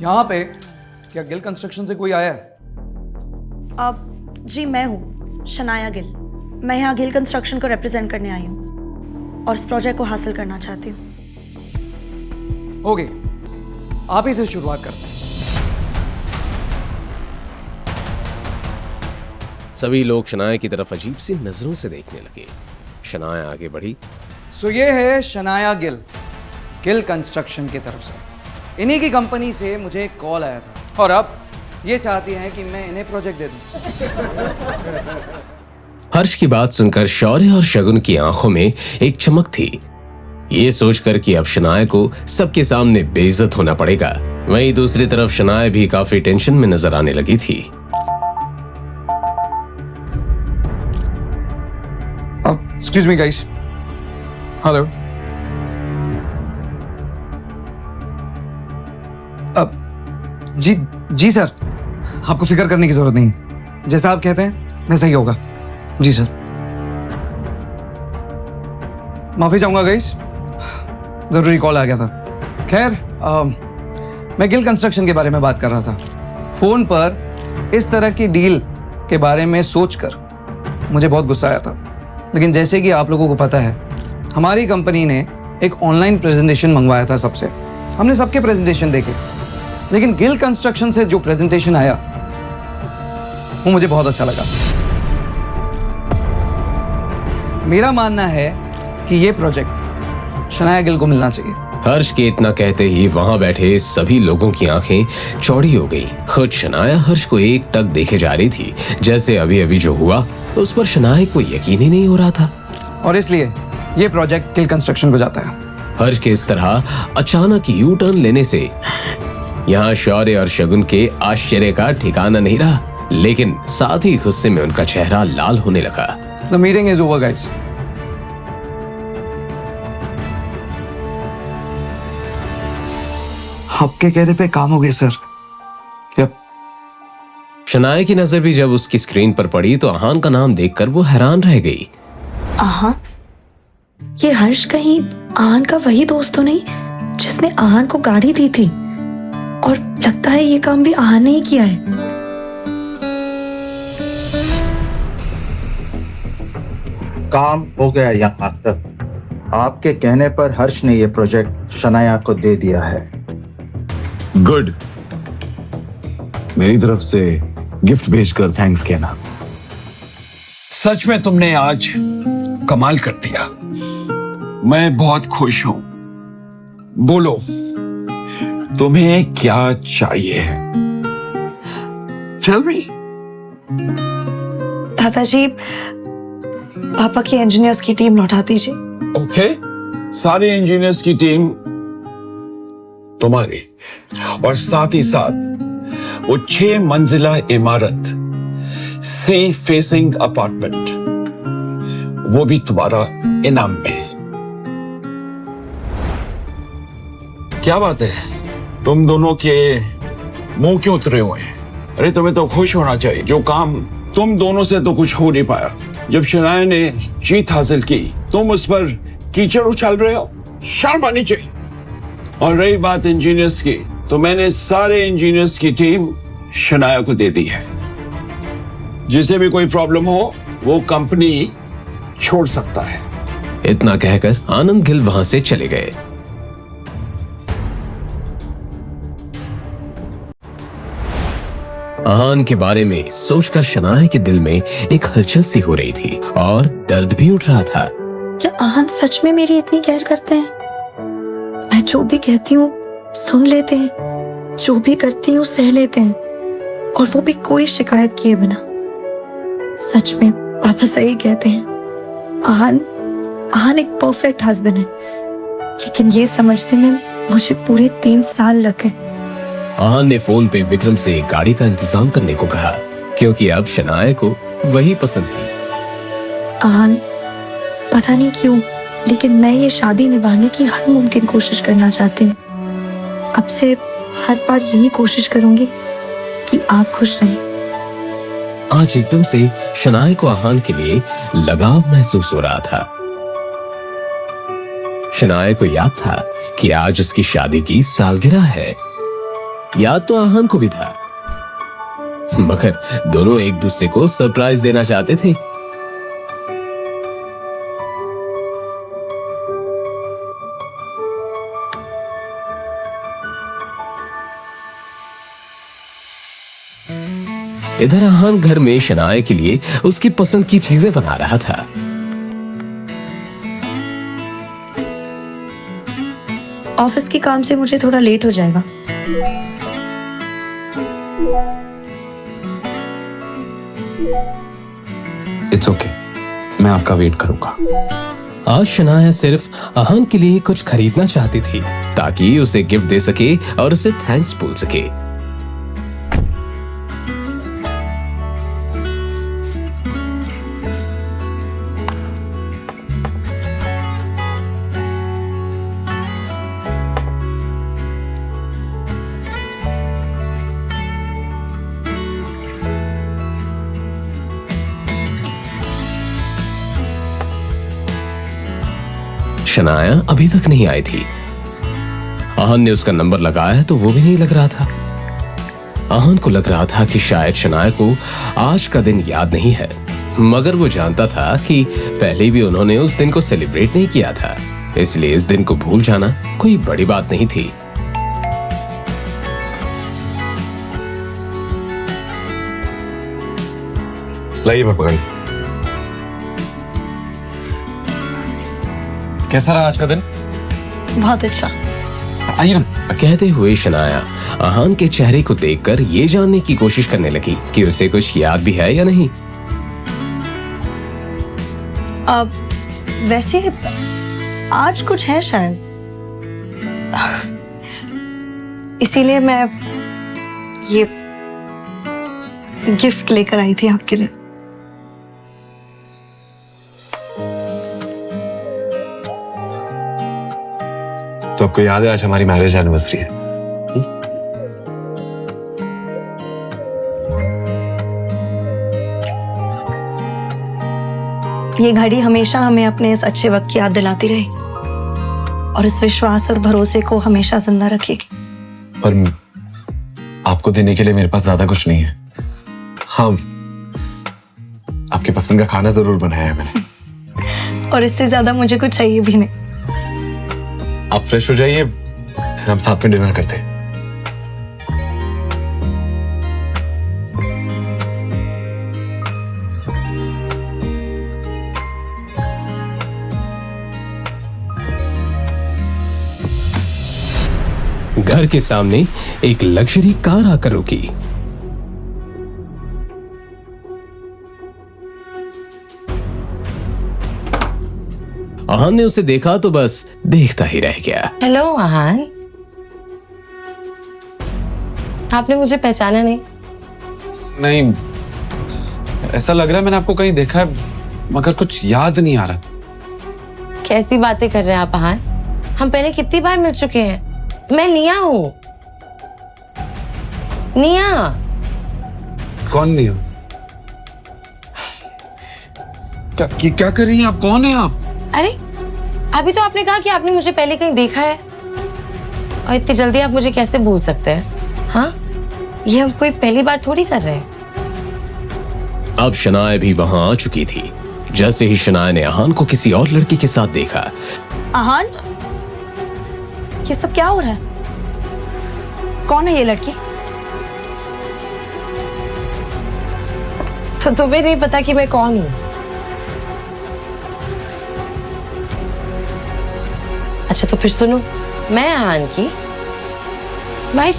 यहाँ पे क्या गिल कंस्ट्रक्शन से कोई आया है? अब जी मैं हूँ शनाया गिल। मैं यहाँ गिल कंस्ट्रक्शन को रिप्रेजेंट करने आई हूँ और इस प्रोजेक्ट को हासिल करना चाहती हूँ। ओके, आप ही से शुरुआत करते हैं। सभी लोग शनाया की तरफ अजीब सी नजरों से देखने लगे। शनाया आगे बढ़ी। सो ये है शनाया गिल, गिल कंस्ट्रक्शन की तरफ से। इन्हीं की कंपनी से मुझे एक कॉल आया था और अब ये चाहती हैं कि मैं इन्हें प्रोजेक्ट दे दूं। हर्ष की बात सुनकर शौर्य और शगुन की आंखों में एक चमक थी। ये सोचकर कि अब शनाया को सबके सामने बेइज्जत होना पड़ेगा। वहीं दूसरी तरफ शनाया भी काफी टेंशन में नजर आने लगी थी। अब एक्सक्यूज मी गाइस, हेलो। अब जी सर, आपको फिक्र करने की जरूरत नहीं है। जैसा आप कहते हैं वैसा ही होगा। जी सर। माफी चाहूंगा गाइस, जरूरी कॉल आ गया था। खैर, मैं गिल कंस्ट्रक्शन के बारे में बात कर रहा था। फोन पर इस तरह की डील के बारे में सोचकर मुझे बहुत गुस्सा आया था। लेकिन जैसे कि आप लोगों को पता है, हमारी कंपनी ने एक ऑनलाइन प्रेजेंटेशन मंगवाया था सबसे। हमने सबके प्रेजेंटेशन देखे, लेकिन गिल कंस्ट्रक्शन से जो प्रेजेंटेशन आया वो मुझे बहुत अच्छा लगा। मेरा मानना है कि ये प्रोजेक्ट शनाया गिल को मिलना चाहिए। हर्ष के इतना कहते ही वहां बैठे सभी लोगों की आंखें चौड़ी हो गईं। खुद शनाया हर्ष को एक टक देखे जा रही थी, जैसे अभी अभी जो हुआ उस पर शनाया को यकीन ही नहीं हो रहा था। और इसलिए ये प्रोजेक्ट गिल कंस्ट्रक्शन को जाता है। हर्ष के इस तरह अचानक यू टर्न लेने से यहाँ शौर्य और शगुन के आश्चर्य का ठिकाना नहीं रहा, लेकिन साथ ही गुस्से में उनका चेहरा लाल होने लगा। The meeting is over, guys. आपके कहने पे काम हो गया सर। यप। शनाया की नजर भी जब उसकी स्क्रीन पर पड़ी तो आहान का नाम देखकर वो हैरान रह गई। आहान? ये हर्ष कहीं आहान का वही दोस्त तो नहीं जिसने आहान को गाड़ी दी थी? और लगता है ये काम भी आहान ने ही किया है। काम हो गया यंग मास्टर। आपके कहने पर हर्ष ने यह प्रोजेक्ट शनाया को दे दिया है। गुड। मेरी तरफ से गिफ्ट भेजकर थैंक्स कहना। सच में तुमने आज कमाल कर दिया। मैं बहुत खुश हूं। बोलो, तुम्हें क्या चाहिए? Tell me। दादाजी, पापा की इंजीनियर्स की टीम लौटा दीजिए। ओके, सारे इंजीनियर्स की टीम तुम्हारी, और साथ ही साथ वो 6 मंजिला इमारत, सी फेसिंग अपार्टमेंट, वो भी तुम्हारा इनाम में। क्या बात है, तुम दोनों के मुंह क्यों उतरे हुए हैं? अरे तुम्हें तो खुश होना चाहिए। जो काम तुम दोनों से तो कुछ हो नहीं पाया, जब शनाया ने जीत हासिल की तुम उस पर कीचड़ उछाल रहे हो। शर्म आनी चाहिए। और रही बात इंजीनियर्स की, तो मैंने सारे इंजीनियर्स की टीम शनाया को दे दी है। जिसे भी कोई प्रॉब्लम हो वो कंपनी छोड़ सकता है। इतना कहकर आनंद गिल वहां से चले गए। आहान के बारे में सोचकर शनाया के दिल में एक हलचल सी हो रही थी और दर्द भी उठ रहा था। क्या आहान सच में मेरी इतनी केयर करते हैं? मैं जो भी कहती हूँ सुन लेते हैं, जो भी करती हूँ सह लेते हैं, और वो भी कोई शिकायत किए बिना। सच में पापा सही कहते हैं। आहान एक परफेक्ट हस्बैंड है, लेकिन ये समझने में मुझे पूरे 3 साल लग गए। आहान ने फोन पे विक्रम से गाड़ी का इंतजाम करने को कहा, क्योंकि अब शनाया को वही पसंद थी। आहान, पता नहीं क्यों, लेकिन मैं ये शादी निभाने की हर मुमकिन कोशिश करना चाहती हूँ। अब से हर बार यही कोशिश करूंगी कि आप खुश रहें। आज एकदम से शनाया को आहान के लिए लगाव महसूस हो रहा था। शनाया को याद था कि आज उसकी शादी की सालगिरह है। याद तो आहान को भी था, मगर दोनों एक दूसरे को सरप्राइज देना चाहते थे। इधर आहान घर में शनाया के लिए उसकी पसंद की चीजें बना रहा था। ऑफिस के काम से मुझे थोड़ा लेट हो जाएगा। इट्स ओके, मैं आपका वेट करूंगा। आज शनाया सिर्फ आहान के लिए कुछ खरीदना चाहती थी ताकि उसे गिफ्ट दे सके और उसे थैंक्स बोल सके। शनाया अभी तक नहीं आई थी। आहान ने उसका नंबर लगाया तो वो भी नहीं लग रहा था। आहान को लग रहा था कि शायद शनाया को आज का दिन याद नहीं है, मगर वो जानता था कि पहले भी उन्होंने उस दिन को सेलिब्रेट नहीं किया था, इसलिए इस दिन को भूल जाना कोई बड़ी बात नहीं थी। लाइए मैं पकड़। कैसा रहा आज का दिन? बहुत अच्छा। आइए ना। कहते हुए शनाया आहान के चेहरे को देखकर ये जानने की कोशिश करने लगी कि उसे कुछ याद भी है या नहीं। अब वैसे आज कुछ है शायद, इसीलिए मैं ये गिफ्ट लेकर आई थी आपके लिए। तो आपको याद है आज हमारी मैरिज एनिवर्सरी है? ये घड़ी हमेशा हमें अपने इस अच्छे वक्त की याद दिलाती रहेगी और इस विश्वास और भरोसे को हमेशा जिंदा रखेगी। पर आपको देने के लिए मेरे पास ज्यादा कुछ नहीं है। हाँ, आपके पसंद का खाना जरूर बनाया है मैंने। और इससे ज्यादा मुझे कुछ चाहिए भी नहीं। आप फ्रेश हो जाइए, फिर हम साथ में डिनर करते हैं। घर के सामने एक लग्जरी कार आकर रुकी। आहान ने उसे देखा तो बस देखता ही रह गया। हेलो आहान, आपने मुझे पहचाना नहीं? नहीं, ऐसा लग रहा है मैंने आपको कहीं देखा है, मगर कुछ याद नहीं आ रहा। कैसी बातें कर रहे हैं आप आहान? हम पहले कितनी बार मिल चुके हैं। मैं निया हूं। निया। कौन नहीं हो? क्या कर रही हैं आप? कौन है आप? अरे अभी तो आपने कहा कि आपने मुझे पहले कहीं देखा है, और इतनी जल्दी आप मुझे कैसे भूल सकते हैं? हाँ, ये हम कोई पहली बार थोड़ी कर रहे हैं। अब शनाया भी वहां आ चुकी थी। जैसे ही शनाया ने आहान को किसी और लड़की के साथ देखा। आहान, ये सब क्या हो रहा है? कौन है ये लड़की? तो तुम्हें नहीं पता कि मैं कौन हूं? अच्छा तो फिर सुनो, मैं आहान की वाइफ।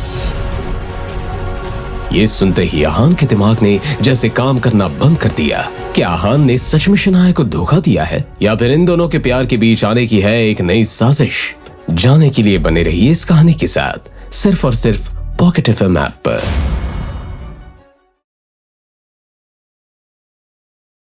ये सुनते ही आहान के दिमाग ने जैसे काम करना बंद कर दिया। क्या आहान ने सच में शनाया को धोखा दिया है, या फिर इन दोनों के प्यार के बीच आने की है एक नई साजिश? जानने के लिए बने रहिए इस कहानी के साथ, सिर्फ और सिर्फ पॉकेट FM ऐप पर।